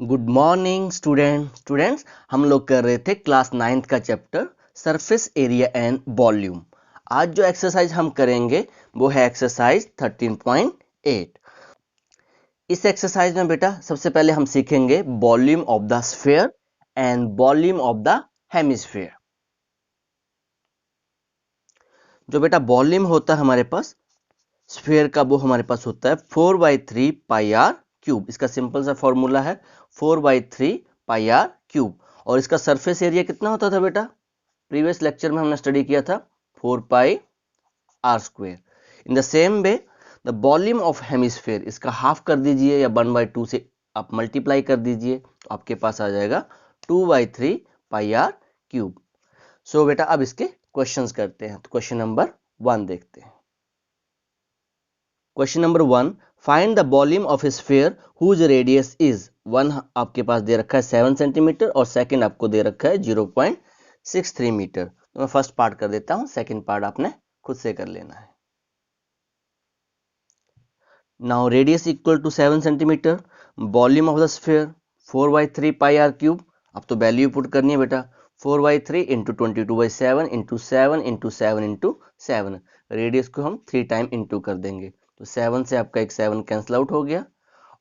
Good morning students हम लोग कर रहे थे क्लास 9th का chapter surface area and volume. आज जो एक्सरसाइज हम करेंगे वो है एक्सरसाइज 13.8। इस एक्सरसाइज में बेटा सबसे पहले हम सीखेंगे volume of the sphere and volume of the hemisphere. जो बेटा वॉल्यूम होता है हमारे पास स्फीयर का, वो हमारे पास होता है 4/3 पाई आर क्यूब। इसका सिंपल सा फॉर्मूला है 4/3 पाई आर क्यूब। और इसका सरफेस एरिया कितना होता था बेटा? प्रीवियस लेक्चर में हमने स्टडी किया था 4 pi are square. In the same way the volume of hemisphere, इसका हाफ कर दीजिए या 1/2 से आप मल्टीप्लाई कर दीजिए तो आपके पास आ जाएगा 2/3 पाई आर क्यूब। सो बेटा अब इसके क्वेश्चंस करते हैं। तो क्वेश्चन नंबर 1 देखते हैं। Question number 1, find the volume of a sphere whose radius is 1। आपके पास दे रखा है 7 सेंटीमीटर और सेकंड आपको दे रखा है 0.63 मीटर। तो मैं फर्स्ट पार्ट कर देता हूं, सेकंड पार्ट आपने खुद से कर लेना है। Now radius equal to 7 centimetre, volume of the sphere 4/3 pi are cube. अब तो वैल्यू पुट करनी है बेटा, 4/3 into 22/7 into 7 into 7 into 7। Radius को हम 3 टाइम इंटू कर देंगे तो 7 से आपका एक 7 कैंसिल आउट हो गया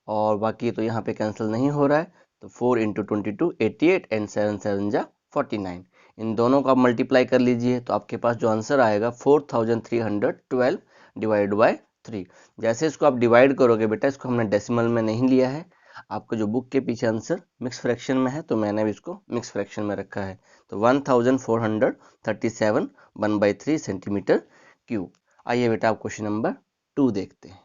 और बाकी तो यहाँ पे कैंसिल नहीं हो रहा है। तो 4 इंटू 22 88 एंड 7 7 जा 49। इन दोनों का मल्टीप्लाई कर लीजिए तो आपके पास जो आंसर आएगा 4312 डिवाइड बाय 3। जैसे इसको आप डिवाइड करोगे बेटा, इसको हमने डेसिमल में नहीं लिया है। आपको जो बुक के पीछे आंसर मिक्स फ्रैक्शन में है तो मैंने भी इसको मिक्स फ्रैक्शन में रखा है। तो 1437 1/3 सेंटीमीटर क्यूब। आइए बेटा आप क्वेश्चन नंबर 2 देखते हैं।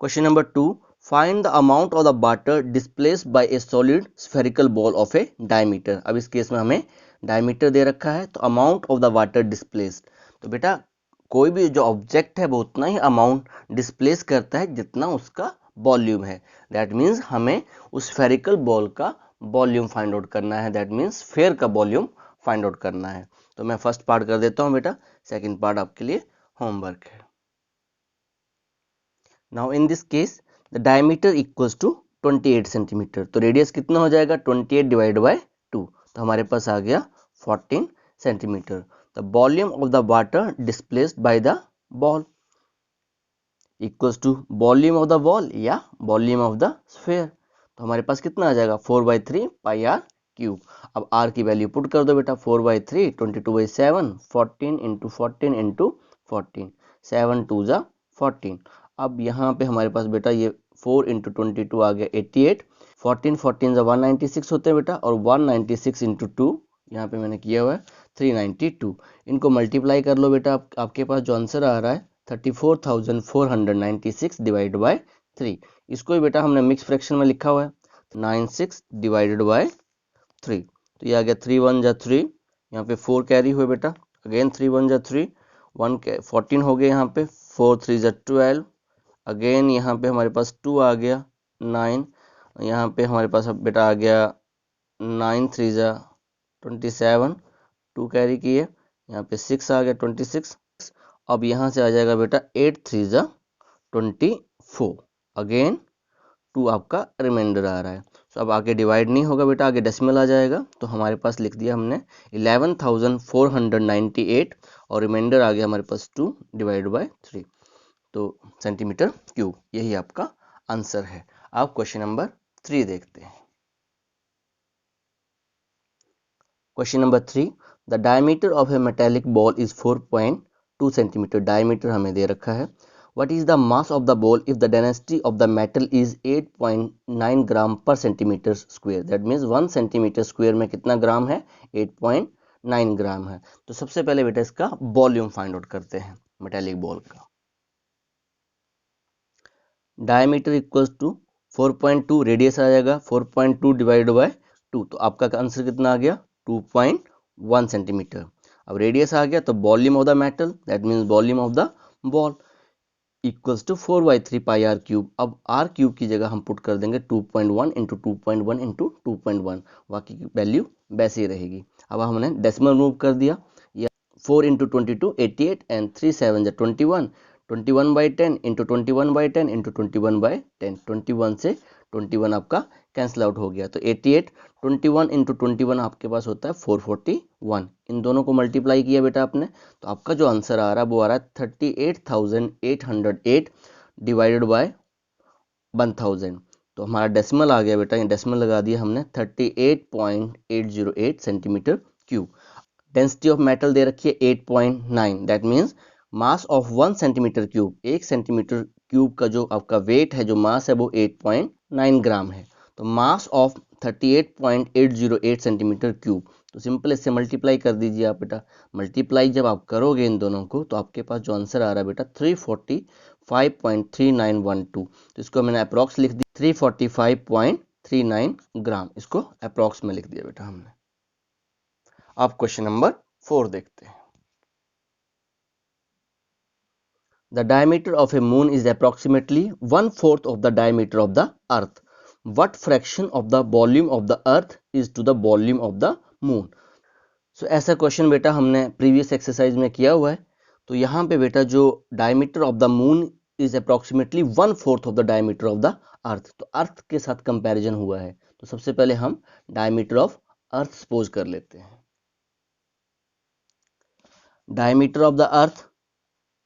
Question number 2, find the amount of the water displaced by a solid spherical ball of a diameter। अब इस केस में हमें डायमीटर दे रखा है तो amount of the water displaced. तो बेटा कोई भी जो ऑब्जेक्ट है वो उतना ही अमाउंट डिस्प्लेस करता है जितना उसका वॉल्यूम है। दैट मीन्स हमें उस स्फेरिकल बॉल का वॉल्यूम फाइंड आउट करना है। दैट मीन्स स्फीयर का वॉल्यूम फाइंड आउट करना है। तो मैं फर्स्ट पार्ट कर देता हूँ बेटा, सेकेंड पार्ट आपके लिए होमवर्क है। Now in this case the diameter equals to 28 centimetre. तो रेडियस कितना हो जाएगा 28 डिवाइड बाय 2। तो हमारे पास आ गया 14 centimetre. The volume of the water displaced by the ball equals to volume of the ball या वॉल्यूम ऑफ द स्फीयर। तो हमारे पास कितना आ जाएगा 4/3 पाई आर क्यूब। अब आर की वैल्यू पुट कर दो बेटा, 4/3 22/7 14 इंटू 14 इंटू 14 7 2 जा 14। अब यहाँ पे हमारे पास बेटा ये 4 इंटू 22 आ गया 88, 14 14 जा 196 होते हैं बेटा और 196 इंटू 2 यहाँ पे मैंने किया हुआ है 392। इनको मल्टीप्लाई कर लो बेटा, आपके पास जो आंसर आ रहा है 34,496 डिवाइड बाय 3। इसको भी बेटा हमने मिक्स फ्रैक्शन में लिखा हुआ है 96 डिवाइडेड बाय 3। तो ये आ गया 3 1 जा 3, यहाँ पे 4 कैरी हुए बेटा, अगेन 3 1 जा 3, 14 हो गए यहाँ पे, 4 3 जा 12, अगेन यहाँ पे हमारे पास 2 आ गया 9, यहाँ पे हमारे पास अब बेटा आ गया 9 3 जा 27, 2 कैरी किए, यहाँ पे 6 आ गया 26। अब यहाँ से आ जाएगा बेटा 8 3 जा 24, अगेन 2 आपका रिमाइंडर आ रहा है। तो अब आगे डिवाइड नहीं होगा बेटा, आगे डेसिमल आ जाएगा। तो हमारे पास लिख दिया हमने 11,498 और रिमाइंडर आ गया हमारे पास 2 डिवाइड बाय 3। तो सेंटीमीटर क्यूब यही आपका आंसर है। आप क्वेश्चन नंबर 3 देखते हैं। Question number 3, the diameter of A metallic ball is 4.2 centimetre. Diameter हमें दे रखा है। What is the mass of the ball if the density of the metal is 8.9 ग्राम पर centimetre square. That means 1 centimetre square में कितना ग्राम है 8.9 ग्राम है। तो सबसे पहले बेटा इसका वॉल्यूम फाइंड आउट करते हैं मेटेलिक बॉल का। डायमीटर इक्वल्स टू 4.2, रेडियस आ जाएगा 4.2 डिवाइड बाय 2। तो आपका आंसर कितना आ गया 2.1 सेंटीमीटर। अब रेडियस आ गया तो volume of the metal that means volume of the ball equals to 4/3 pi are cube. अब आर क्यूब की जगह हम पुट कर देंगे 2.1 इंटू 2.1 इंटू 2.1, बाकी की वैल्यू वैसे ही रहेगी। अब हमने डेसिमल मूव कर दिया, 4 इंटू 22 88 एंड 3 7 जा 21, 21/10 इंटू 21/10 इंटू 21/10, 21 से 21 आपका कैंसिल आउट हो गया। तो 88, 21 इंटू 21 आपके पास होता है 441। इन दोनों को मल्टीप्लाई किया बेटा आपने, तो आपका जो आंसर आ रहा है वो आ रहा है 38,808 डिवाइडेड बाय 1000। तो हमारा डेसिमल आ गया बेटा, ये डेसिमल लगा दिया हमने 38.808 centimetre cube. Density of metal दे रखी है 8.9, that means mass of 1 centimetre cube, 1 centimetre cube का जो आपका वेट है, जो मास है वो 8.9 ग्राम है। तो मास ऑफ 38.808 सेंटीमीटर क्यूब, तो सिंपल इससे मल्टीप्लाई कर दीजिए आप बेटा। मल्टीप्लाई जब आप करोगे इन दोनों को तो आपके पास जो आंसर आ रहा है बेटा 345.3912। तो इसको मैंने अप्रॉक्स लिख दिया 345.39 ग्राम, इसको अप्रॉक्स में लिख दिया बेटा हमने। आप क्वेश्चन नंबर 4 देखते हैं। The diameter of a moon is approximately 1/4 of the diameter of the earth. What fraction of the volume of the earth is to the volume of the moon? So ऐसा question बेटा हमने previous exercise में किया हुआ है। तो यहाँ पे बेटा जो diameter of the moon is approximately 1/4 of the diameter of the अर्थ, तो अर्थ के साथ कंपैरिजन हुआ है। तो सबसे पहले हम डायमीटर ऑफ अर्थ सपोज कर लेते हैं। Diameter of the earth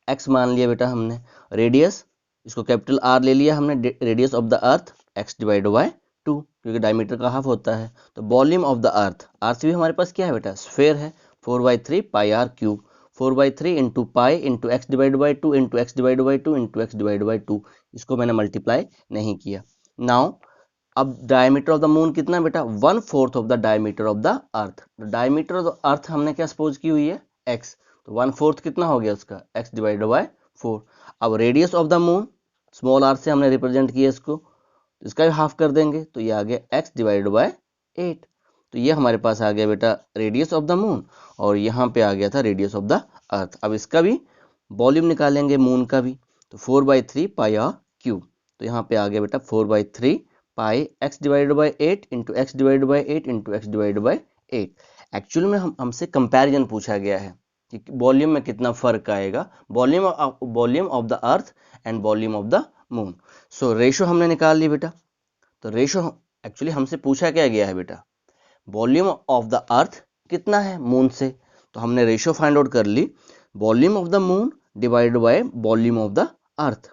x मान लिया बेटा हमने, रेडियस इसको कैपिटल R ले लिया हमने, radius of the earth x divide by 2, क्योंकि डायमीटर का हाफ होता है। तो volume of the earth, earth भी हमारे पास क्या है बेटा, स्फेयर है, 4/3 pi are cube, 4/3 into pi into X divide by 2 into X divide by 2 into X divide by 2, इसको मैंने मल्टीप्लाई नहीं किया। नाउ अब डायमीटर ऑफ द मून कितना बेटा, 1/4 of the diameter of the earth. Diameter of the अर्थ हमने क्या suppose की हुई है, x, तो 1/4 कितना हो गया उसका, x डिवाइड बाय 4। अब radius of the moon small r से हमने रिप्रेजेंट किया इसको, तो इसका भी हाफ कर देंगे, तो ये आ गया x डिवाइड बाय 8। तो ये हमारे पास आ गया बेटा रेडियस ऑफ द मून, और यहाँ पे आ गया था रेडियस ऑफ द अर्थ। अब इसका भी वॉल्यूम निकालेंगे मून का भी, तो 4/3 पाई आर क्यूब, तो यहाँ पे आ गया बेटा 4/3 पाई x divide bye 8 into X divide by 8 into X divide by 8। Actual में हमसे कंपैरिजन पूछा गया है कि वॉल्यूम में कितना फर्क आएगा, volume of the earth and volume of the moon. So ratio हमने निकाल ली बेटा। तो रेशो एक्चुअली हमसे पूछा क्या गया है बेटा, वॉल्यूम ऑफ द अर्थ कितना है मून से, तो हमने रेशो फाइंड आउट कर ली, volume of the moon divide by volume of the earth.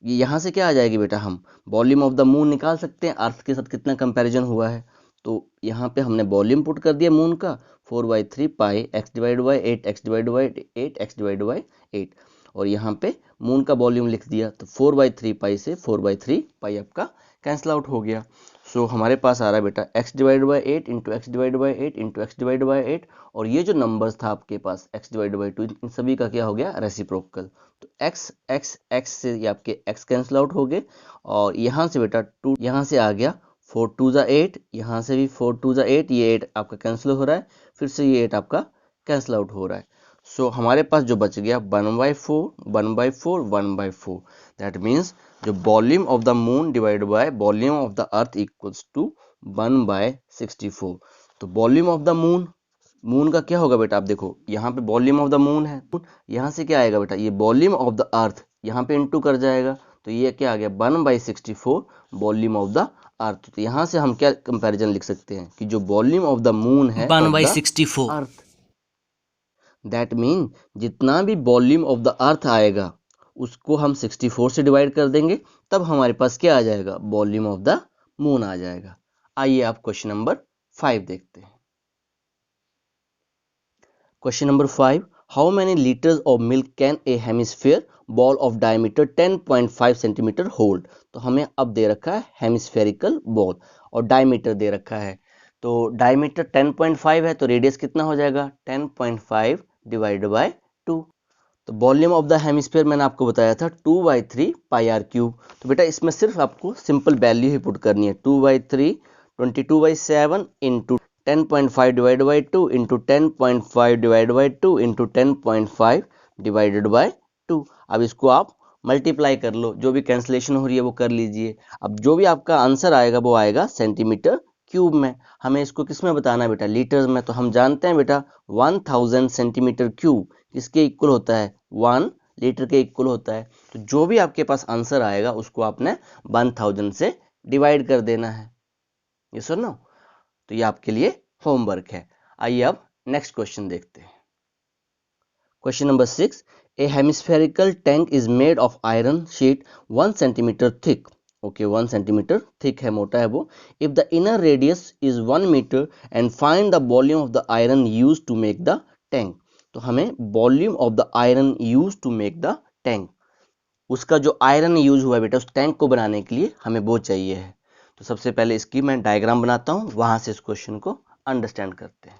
ये यहाँ से क्या आ जाएगी बेटा, हम वॉल्यूम ऑफ द मून निकाल सकते हैं, अर्थ के साथ कितना कंपैरिजन हुआ है। तो यहाँ पे हमने वॉल्यूम पुट कर दिया मून का, 4/3 pi X divide by 8 X divide by 8 X divide by 8, और यहाँ पे मून का वॉल्यूम लिख दिया। तो 4/3 पाई से 4/3 पाई आपका कैंसिल आउट हो गया। सो हमारे पास आ रहा है बेटा x divide by 8 into X divide by 8 into X divide by 8, और ये जो नंबर्स था आपके पास एक्स डिवाइड बाई 2, इन सभी का क्या हो गया, रेसिप्रोकल। तो एक्स एक्स एक्स से ये आपके एक्स कैंसिल आउट हो गए, और यहाँ से बेटा 2 यहाँ से आ गया, 4 2 ज़ा 8, यहाँ से भी 4 2 ज़ा 8, ये 8 आपका कैंसिल हो रहा है, फिर से ये 8 आपका कैंसिल आउट हो रहा है। सो हमारे पास जो बच गया 1/4 1/4 1/4, दैट मीन्स जो volume of the moon divide by volume of the earth equals to 1/64। तो volume of the moon, moon का क्या होगा बेटा, आप देखो यहाँ पे वॉल्यूम ऑफ द मून है, यहाँ से क्या आएगा बेटा, ये वॉल्यूम ऑफ द अर्थ यहाँ पे इंटू कर जाएगा, तो ये क्या आ गया 1/64 वॉल्यूम ऑफ द अर्थ। तो यहाँ से हम क्या कंपैरिजन लिख सकते हैं कि जो वॉल्यूम ऑफ द मून है 1/64 अर्थ, दैट मीन जितना भी वॉल्यूम ऑफ द अर्थ आएगा उसको हम 64 से डिवाइड कर देंगे, तब हमारे पास क्या आ जाएगा, वॉल्यूम ऑफ द मून आ जाएगा। आइए आप क्वेश्चन नंबर 5 देखते हैं। Question number 5, how many litres of milk can a hemisphere ball of diameter 10.5 centimetre hold. तो हमें अब दे रखा है हेमिस्फेरिकल बॉल और डायमीटर दे रखा है। तो डायमीटर 10.5 है, तो रेडियस कितना हो जाएगा, 10.5 डिवाइड बाय 2। तो वॉल्यूम ऑफ द हेमिस्फेयर मैंने आपको बताया था 2/3 पाई आर क्यूब। तो बेटा इसमें सिर्फ आपको सिंपल वैल्यू ही पुट करनी है, 2/3 22/7 into 10.5 divide by 2 into 10.5 divide by 2 into 10.5 divided by 2। अब इसको आप मल्टीप्लाई कर लो, जो भी कैंसिलेशन हो रही है वो कर लीजिए। अब जो भी आपका आंसर आएगा वो आएगा सेंटीमीटर क्यूब में। हमें इसको किस में बताना है बेटा, लीटर्स में। तो हम जानते हैं बेटा 1000 सेंटीमीटर क्यूब किसके इक्वल होता है, 1 लीटर के इक्वल होता है। तो जो भी आपके पास आंसर आएगा उसको आपने 1000 से डिवाइड कर देना है। ये सुनो, तो ये आपके लिए होमवर्क है। आइए अब नेक्स्ट क्वेश्चन देखते हैं। Question number 6, a hemispherical tank is made of iron sheet 1 centimetre thick. Okay, 1 centimetre thick है, मोटा है वो। If the inner radius is 1 metre and find the volume of the iron use to make the tank. तो हमें volume of the iron use to make the tank, उसका जो iron use हुआ है बेटा उस टैंक को बनाने के लिए हमें वो चाहिए है। तो सबसे पहले इसकी मैं डायग्राम बनाता हूं, वहां से इस क्वेश्चन को अंडरस्टैंड करते हैं।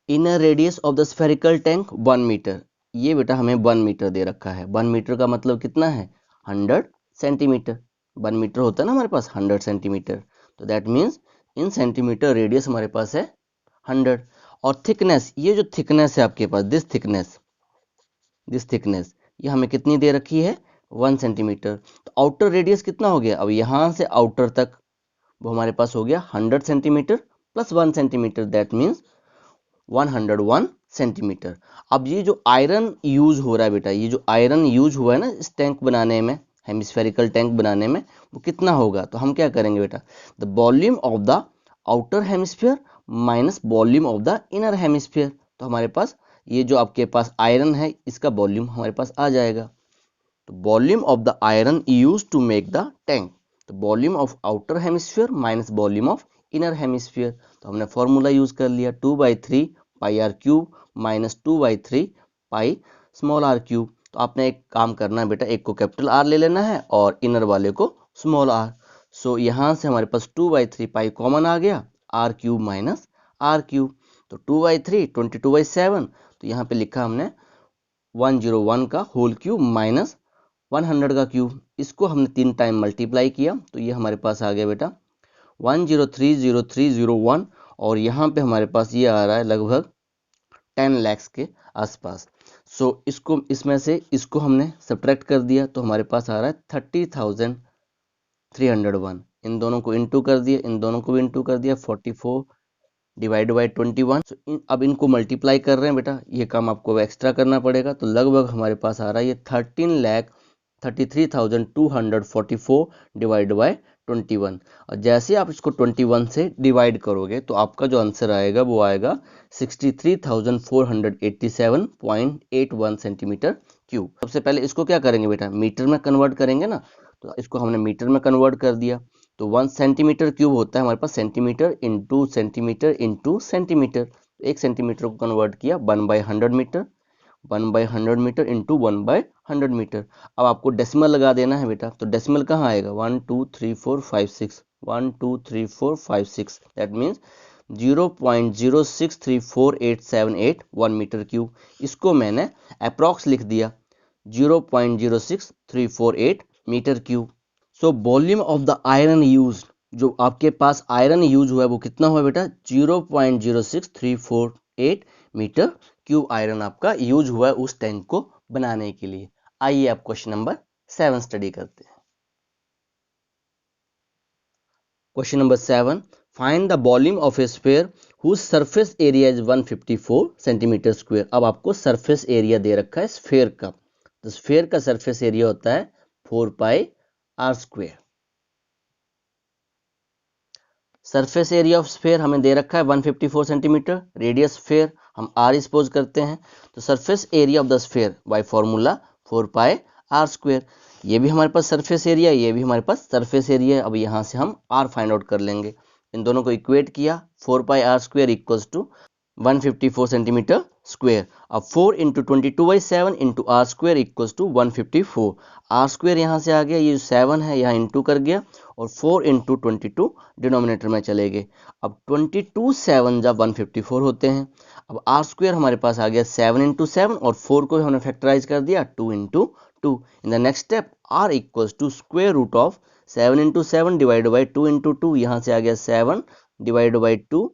Inner radius of the spherical tank 1 metre. ये बेटा हमें 1 मीटर दे रखा है। 1 मीटर का मतलब कितना है? 100 सेंटीमीटर। 1 मीटर होता है ना हमारे पास 100 सेंटीमीटर, तो that means in centimetre radius हमारे पास है 100। और थिकनेस, ये जो थिकनेस है आपके पास, दिस थिकनेस ये हमें कितनी दे रखी है? 1 सेंटीमीटर। तो आउटर रेडियस कितना हो गया? अब यहां से आउटर तक वो हमारे पास हो गया 100 centimetre plus 1 centimetre, that means 101 centimetre. अब ये जो आयरन यूज हो रहा है बेटा, ये जो आयरन यूज हुआ है ना इस टैंक बनाने में, हेमिस्फेरिकल टैंक बनाने में, वो कितना होगा? तो हम क्या करेंगे बेटा, the volume of the outer hemisphere minus volume of the inner hemisphere. तो हमारे पास ये जो आपके पास आयरन है इसका वॉल्यूम हमारे पास आ जाएगा। तो volume of the iron use to make the tank, तो volume of outer hemisphere minus volume of inner hemisphere. तो हमने फॉर्मूला यूज कर लिया 2/3 pi are cube minus 2/3 pi small R cube. तो आपने एक काम करना है बेटा, एक को कैपिटल आर ले लेना है और इनर वाले को स्मॉल आर। सो यहाँ से हमारे पास 2/3 पाई कॉमन आ गया, r cube minus r cube. तो 2/3 22/7, तो यहाँ पे लिखा हमने 101 का होल क्यूब माइनस 100 का क्यूब। इसको हमने 3 टाइम मल्टीप्लाई किया तो ये हमारे पास आ गया बेटा 10300301, और यहाँ पे हमारे पास ये आ रहा है लगभग 10 लाख के आसपास। सो इसको इसमें से इसको हमने सब्ट्रैक्ट कर दिया तो हमारे पास आ रहा है 30,301। इन दोनों को इंटू कर दिया, इन दोनों को भी इंटू कर दिया, 44 डिवाइड बाई 21। अब इनको मल्टीप्लाई कर रहे हैं बेटा, ये काम आपको एक्स्ट्रा करना पड़ेगा। तो लगभग हमारे पास आ रहा है ये 13,33,244 डिवाइड बाई 21। और जैसे आप इसको 21 से डिवाइड करोगे तो आपका जो आंसर आएगा वो आएगा 63,487.81 सेंटीमीटर क्यूब। सबसे पहले इसको क्या करेंगे बेटा, मीटर में कन्वर्ट करेंगे ना। तो इसको हमने मीटर में कन्वर्ट कर दिया। तो 1 सेंटीमीटर क्यूब होता है हमारे पास centimetre into centimetre into centimetre. 1 centimetre को कन्वर्ट किया 1/100 मीटर, 1/100 मीटर इंटू 1/100 मीटर। अब आपको डेसिमल लगा देना है बेटा, तो डेसिमल कहाँ आएगा? 1 2 3 4 5 6, 1 2 3 4 5 6, दैट मीन्स 0.0634878 मीटर क्यूब। इसको मैंने अप्रॉक्स लिख दिया 0.06348 metre cube. So volume of the iron use, जो आपके पास आयरन यूज हुआ है वो कितना हुआ बेटा? 0.06348 मीटर क्यूब आयरन आपका यूज हुआ है उस टैंक को बनाने के लिए। आइए आप क्वेश्चन नंबर 7 स्टडी करते हैं। Question number 7, find the volume of a sphere whose surface area is 154 centimetre square. अब आपको सरफेस एरिया दे रखा है स्फीयर का, तो स्फीयर का सरफेस एरिया होता है 4 pi are square. Surface area of sphere हमें दे रखा है 154 सेंटीमीटर, रेडियस स्फीयर हम आर सपोज करते हैं। तो surface area of the sphere by formula 4 pi are square. ये भी हमारे पास सरफेस एरिया, ये भी हमारे पास सरफेस एरिया है। अब यहाँ से हम आर फाइंड आउट कर लेंगे। इन दोनों को इक्वेट किया, 4 pi are square equals to 154 centimetre square. अब 4 into 22/7 into R square equals to 154। R square यहाँ से आ गया, ये 7 है यहाँ इंटू कर गया, और 4 इंटू 22 डिनोमिनेटर में चले गए। अब 22 7 जब 154 होते हैं। अब आर स्क्वायर हमारे पास आ गया 7 इंटू 7, और 4 को हमने फैक्टराइज कर दिया 2 into 2। In the next step r equals to square root of 7 into 7 divide by 2 into 2। यहाँ से आ गया 7 डिवाइड बाई 2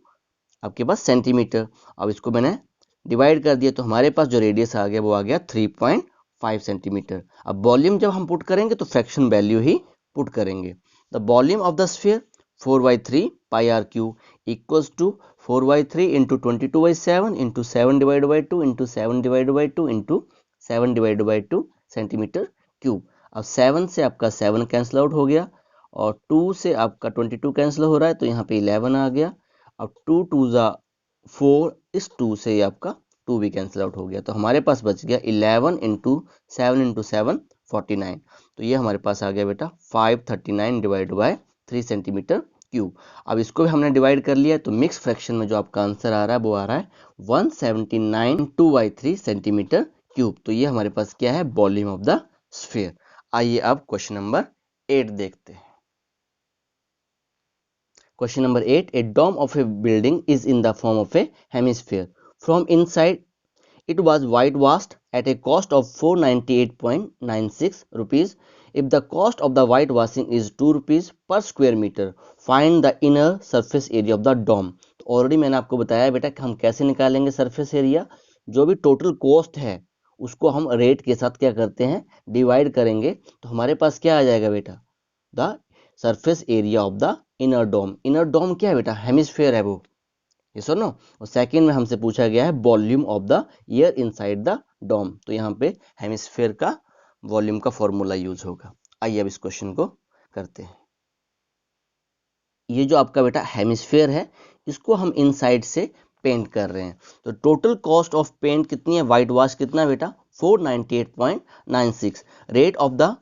आपके पास सेंटीमीटर। अब इसको मैंने डिवाइड कर दिया तो हमारे पास जो रेडियस आ गया वो आ गया 3.5 सेंटीमीटर। अब वॉल्यूम जब हम पुट करेंगे तो फ्रैक्शन वैल्यू ही पुट करेंगे। The volume of the sphere, 4/3 pi are cube equals to 4/3 into 22/7 into 7/2 into 7/2 into 7/2 centimetre cube. अब 7 से आपका 7 कैंसिल आउट हो गया और 2 से आपका 22 कैंसिल हो रहा है तो यहाँ पे 11 आ गया। अब 2 2 ज़ा 4, इस 2 से ये आपका 2 भी कैंसिल आउट हो गया तो हमारे पास बच गया 11 इंटू 7 49। तो ये हमारे पास आ गया बेटा 539 डिवाइड बाय 3 सेंटीमीटर क्यूब। अब इसको भी हमने डिवाइड कर लिया तो मिक्स फ्रैक्शन में जो आपका आंसर आ रहा है वो आ रहा है 179 2/3 सेंटीमीटर क्यूब। तो ये हमारे पास क्या है, वॉल्यूम ऑफ द स्फीयर। आइए अब क्वेश्चन नंबर 8 देखते हैं। Question number 8. A dome of a building is in the form of a hemisphere. From inside, it was whitewashed at a cost of 498.96 rupees. If the cost of the whitewashing is 2 rupees per square meter, find the inner surface area of the dome. तो already मैंने आपको बताया बेटा कि हम कैसे निकालेंगे surface area. जो भी टोटल कॉस्ट है उसको हम रेट के साथ क्या करते हैं, डिवाइड करेंगे। तो हमारे पास क्या आ जाएगा बेटा, the surface area of the inner dome. Inner dome क्या है बेटा, हेमिस्फेयर है वो, ये सुनो। और सेकंड में हमसे पूछा गया है volume of the air inside the dome, तो यहाँ पे हेमिस्फेयर का वॉल्यूम का फॉर्मूला यूज होगा। आइए अब इस क्वेश्चन को करते हैं। ये जो आपका बेटा हेमिस्फेयर है इसको हम इनसाइड से पेंट कर रहे हैं। तो टोटल कॉस्ट ऑफ पेंट कितनी है, वाइट वॉश कितना बेटा 498.96। Rate of the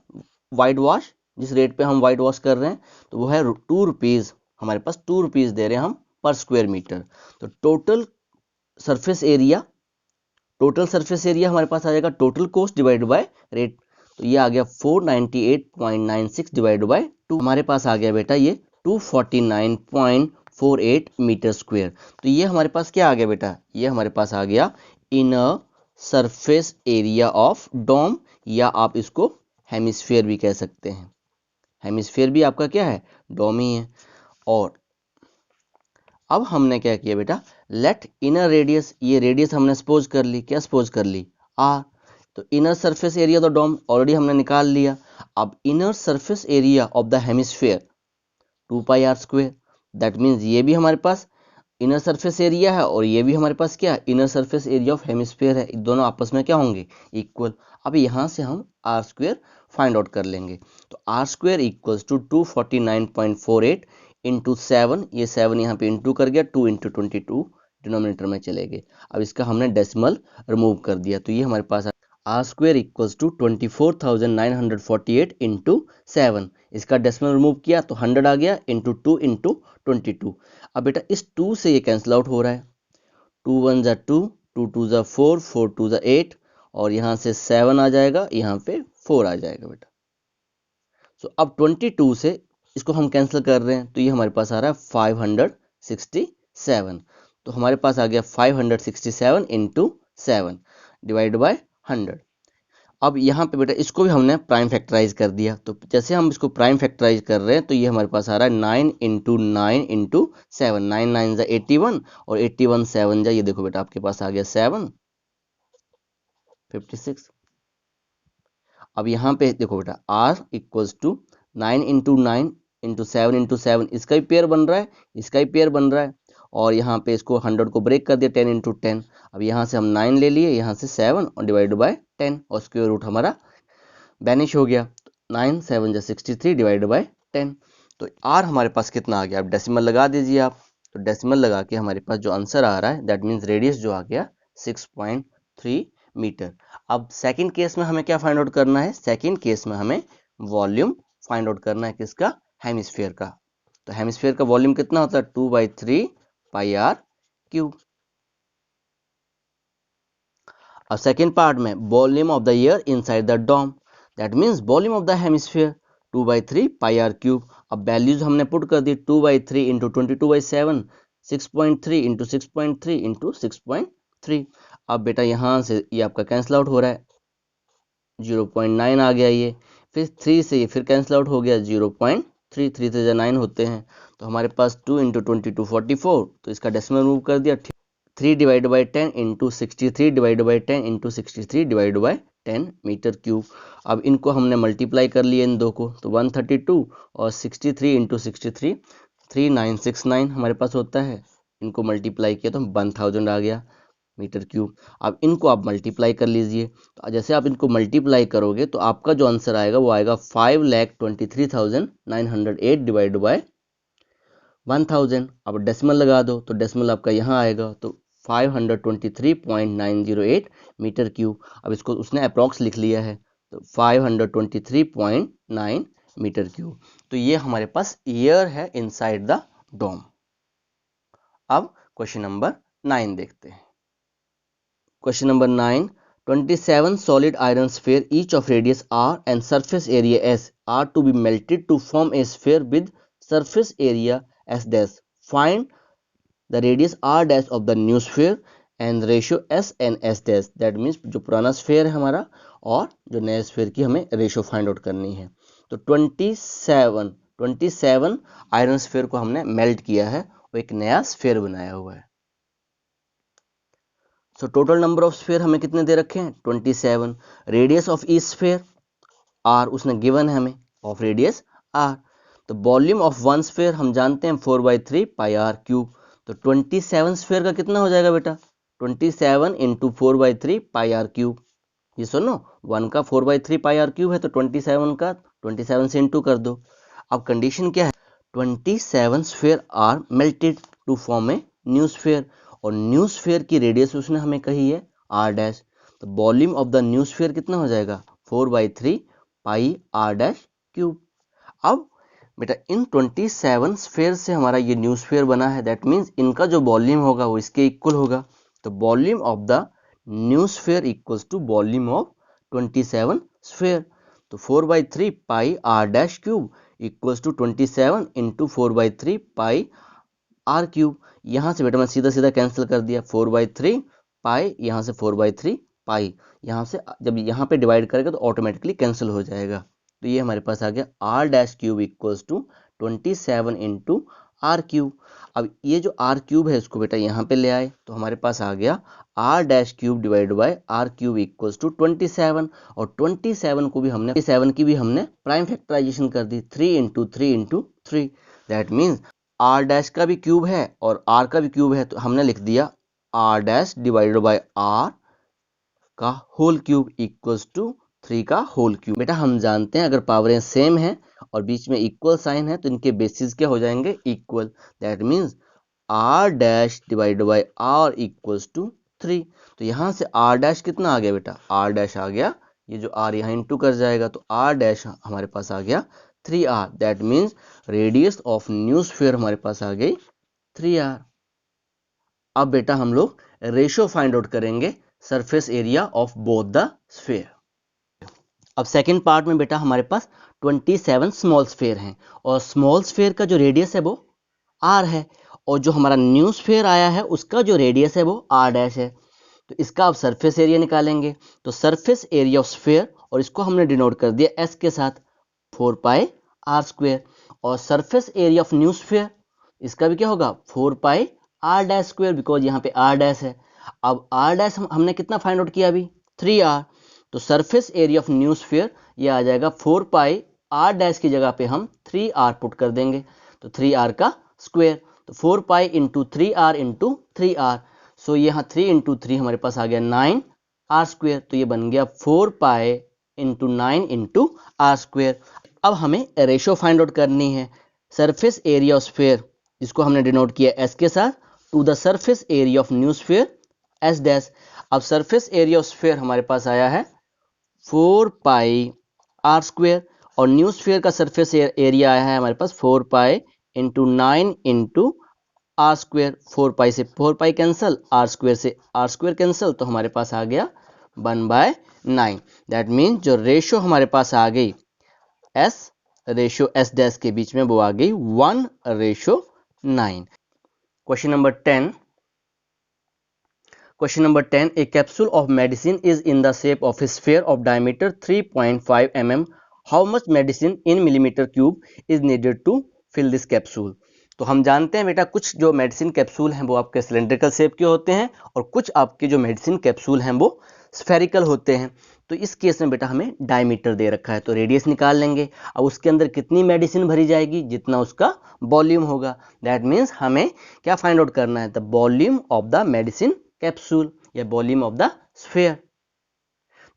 white wash, जिस रेट पे हम वाइट वॉश कर रहे हैं तो वो है 2 रुपीज़। हमारे पास 2 रुपीज़ दे रहे हैं हम पर स्क्वायर मीटर। तो टोटल सरफेस एरिया हमारे पास आ जाएगा total cost divide by rate. तो ये आ गया 498.96 डिवाइड बाय 2, हमारे पास आ गया बेटा ये 249.48 मीटर स्क्वायर। तो ये हमारे पास क्या आ गया बेटा, ये हमारे पास आ गया inner surface area of dome, या आप इसको हेमिस्फीयर भी कह सकते हैं। हेमिस्फीयर भी आपका क्या है, डोम ही है। और अब हमने क्या किया बेटा, लेट इनर रेडियस, ये रेडियस हमने सपोज कर ली, क्या सपोज कर ली, आर। तो इनर सरफेस एरिया तो डोम ऑलरेडी हमने निकाल लिया। अब inner surface area of the hemisphere 2 pi are square. That means ये भी हमारे पास इनर सरफेस एरिया है और ये भी हमारे पास क्या है, inner surface area of hemisphere है। दोनों आपस में क्या होंगे, इक्वल। अब यहाँ से हम आर स्क्वायर फाइंड आउट कर लेंगे। तो r square equals to 249.48 into 7, ये 7 यहाँ पे इंटू कर गया, 2 इंटू 22 डिनोमिनेटर में चले गए। अब इसका हमने डेसिमल रिमूव कर दिया तो ये हमारे पास R square equals to 24,948 into 7। इसका डेसिमल रिमूव किया तो 100 आ गया, इंटू 2 इंटू 22। अब बेटा इस 2 से ये कैंसिल आउट हो रहा है, 2 1 ज़ा 2, 2 2 ज़ा 4, 4 2 ज़ा 8, और यहाँ से 7 आ जाएगा, यहाँ पे 4 आ जाएगा बेटा। सो अब 22 से इसको हम कैंसिल कर रहे हैं तो ये हमारे पास आ रहा है 567। तो हमारे पास आ गया 567 इंटू 7 डिवाइड बाय 100। अब यहाँ पे बेटा इसको भी हमने प्राइम फैक्टराइज कर दिया। तो जैसे हम इसको प्राइम फैक्टराइज कर रहे हैं तो ये हमारे पास आ रहा है 9 इंटू 9 इंटू 7, 9 9 ज़ा 81 और 81 7 जा, ये देखो बेटा आपके पास आ गया 756। अब यहाँ पे देखो बेटा r equals to 9 into 9 into 7 into 7, इसका भी पेयर बन रहा है, इसका भी पेयर बन रहा है, और यहाँ पे इसको 100 को ब्रेक कर दिया 10 इंटू 10। अब यहाँ से हम 9 ले लिए, यहाँ से 7 और डिवाइड बाय 10 और स्क्वायर रूट हमारा बैनिश हो गया। 9 7 जा 63 डिवाइड बाय 10। तो r हमारे पास कितना आ गया, अब डेसिमल लगा दीजिए आप। तो डेसिमल लगा के हमारे पास जो आंसर आ रहा है दैट मीन्स रेडियस जो आ गया 6.3 मीटर। अब सेकंड केस में हमें क्या फाइंड आउट करना है, सेकंड केस में हमें वॉल्यूम फाइंड आउट करना है, किसका, हेमिस्फीयर का। तो हेमिस्फीयर का वॉल्यूम कितना होता है 2/3 पाई आर क्यूब। अब सेकंड पार्ट में volume of the air inside the dome, that means volume of the hemisphere 2/3 pi are cube. अब वैल्यूज हमने पुट कर दी, 2/3 इंटू 22/7, 6.3 इंटू 6.3 इंटू 6.3। अब बेटा यहाँ से ये आपका कैंसिल आउट हो रहा है, 0.9 आ गया ये, फिर 3 से ये फिर कैंसिल आउट हो गया 0.3, 3 से 9 होते हैं। तो हमारे पास 2 इंटू 22 44, तो इसका डेसिमल मूव कर दिया, 3 divide by 10 into 63 divide by 10 into 63 divide by 10 metre cube. अब इनको हमने मल्टीप्लाई कर लिए इन दो को, तो 132 और 63 इंटू 63 3969 हमारे पास होता है, इनको मल्टीप्लाई किया तो 1000 आ गया मीटर क्यूब। अब इनको आप मल्टीप्लाई कर लीजिए, तो जैसे आप इनको मल्टीप्लाई करोगे तो आपका जो आंसर आएगा वो आएगा 5,23,908 डिवाइड बाय 1000। अब डेसिमल लगा दो तो डेसिमल आपका यहाँ आएगा, तो 523.908 मीटर क्यूब। अब इसको उसने अप्रॉक्स लिख लिया है, तो 523.9 मीटर क्यूब। तो ये हमारे पास एयर है इनसाइड द डोम। अब क्वेश्चन नंबर 9 देखते हैं। Question number 9, 27 solid iron sphere each of radius r and surface area s are to be melted to form a sphere with surface area s dash. Find the radius r dash of the new sphere and ratio s and s dash. That means जो पुराना sphere है हमारा और जो नए sphere की हमें ratio find out करनी है। तो 27 आयरन स्फेयर को हमने मेल्ट किया है और एक नया स्फेयर बनाया हुआ है। So total number of sphere हमें कितने दे रखे हैं 27। Radius of each sphere r उसने गिवन है हमें, ऑफ रेडियस आर। तो वॉल्यूम ऑफ वन स्फेयर हम जानते हैं 4/3 पाई आर क्यूब। तो 27 स्फेयर का कितना हो जाएगा बेटा 27 इंटू 4/3 पाई आर क्यूब। ये सुनो 1 का 4/3 पाई आर क्यूब है, तो 27 का 27 से इंटू कर दो। अब कंडीशन क्या है 27 sphere are melted to form a new sphere, और न्यू स्फेयर की रेडियस उसने हमें कही है आर डैश। तो volume of the new sphere कितना हो जाएगा 4/3 पाई आर डैश क्यूब। अब बेटा इन 27 स्फेयर से हमारा ये न्यू स्फेयर बना है, दैट मीन्स इनका जो वॉल्यूम होगा वो इसके इक्वल होगा। तो volume of the new sphere equals to volume of 27 sphere. तो 4/3 pi R dash cube equals to 27 into 4/3 pi are cube. यहाँ से बेटा मैं सीधा सीधा कैंसिल कर दिया, 4/3 पाई, यहाँ से 4/3 पाई, यहाँ से जब यहाँ पे डिवाइड करेगा तो ऑटोमेटिकली कैंसिल हो जाएगा। तो ये हमारे पास आ गया r dash cube equals to 27 into r cube. अब ये जो आर क्यूब है इसको बेटा यहाँ पे ले आए तो हमारे पास आ गया r dash cube divide by r cube equals to 27। और 27 को भी हमने 27 की भी हमने प्राइम फैक्टराइजेशन कर दी, 3 into 3 into 3। That means r dash का भी क्यूब है और आर का भी क्यूब है, तो हमने लिख दिया r dash divided by r का होल क्यूब इक्वल्स टू 3 का होल क्यूब। बेटा हम जानते हैं अगर पावरें सेम हैं और बीच में इक्वल साइन है तो इनके बेसिस क्या हो जाएंगे equal. That means r dash divided by r equals to 3। तो यहाँ से आर डैश कितना आ गया बेटा आर डैश आ गया, ये जो आर यहाँ इंटू कर जाएगा तो आर डैश हमारे पास आ गया 3r। That means radius of new sphere हमारे पास आ गई 3r। अब बेटा हम लोग रेशियो फाइंड आउट करेंगे surface area of both the sphere. अब सेकंड पार्ट में बेटा हमारे पास 27 स्मॉल स्फीयर हैं और स्मॉल स्फीयर का जो रेडियस है वो r है और जो हमारा न्यू स्फीयर आया है उसका जो रेडियस है वो r डैश है। तो इसका आप सरफेस एरिया निकालेंगे, तो सरफेस एरिया ऑफ स्फीयर और इसको हमने डिनोट कर दिया s के साथ 4 पाई आर स्क्वेयर, और surface area of new sphere इसका भी क्या होगा 4 pi R dash square, because यहाँ पे आर डैश है। अब आर डैश हमने कितना फाइंड आउट किया अभी 3r, तो surface area of new sphere ये आ जाएगा 4 पाई आर डैश की जगह पे हम 3r पुट कर देंगे, तो 3r का स्क्वेयर, तो 4 pi into 3r into 3r। सो यहाँ 3 इंटू 3 हमारे पास आ गया 9r स्क्वेयर, तो ये बन गया 4 pi into 9 into r square. अब हमें रेशियो फाइंड आउट करनी है सरफेस एरिया ऑफ स्फीयर, जिसको हमने डिनोट किया s के साथ, to the surface area of new sphere s dash. अब सरफेस एरिया ऑफ स्फीयर हमारे पास आया है 4 पाई आर स्क्वेयर और न्यू स्फीयर का सरफेस एरिया आया है हमारे पास 4 pi into 9 into r square. 4 pi से 4 पाई कैंसिल, आर स्क्वेयर से आर स्क्वेयर कैंसिल, तो हमारे पास आ गया 1/9। दैट मीन्स जो रेशियो हमारे पास आ गई s रेशियो s डैश के बीच में वो आ गई 1/9। Question number 10। Question number 10. A capsule of medicine is in the shape of a sphere of diameter 3.5 mm. How much medicine in millimeter cube is needed to fill this capsule? तो हम जानते हैं बेटा कुछ जो मेडिसिन कैप्सूल हैं वो आपके सिलेंड्रिकल शेप के होते हैं और कुछ आपके जो मेडिसिन कैप्सूल हैं वो स्फेरिकल होते हैं। तो इस केस में बेटा हमें डायमीटर दे रखा है, तो रेडियस निकाल लेंगे। अब उसके अंदर कितनी मेडिसिन भरी जाएगी, जितना उसका वॉल्यूम होगा। दैट मीन्स हमें क्या फाइंड आउट करना है, the volume of the medicine capsule या वॉल्यूम ऑफ द स्फीयर।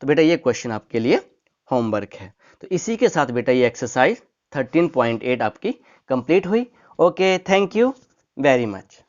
तो बेटा ये क्वेश्चन आपके लिए होमवर्क है। तो इसी के साथ बेटा ये एक्सरसाइज 13.8 आपकी कंप्लीट हुई। Okay, thank you very much.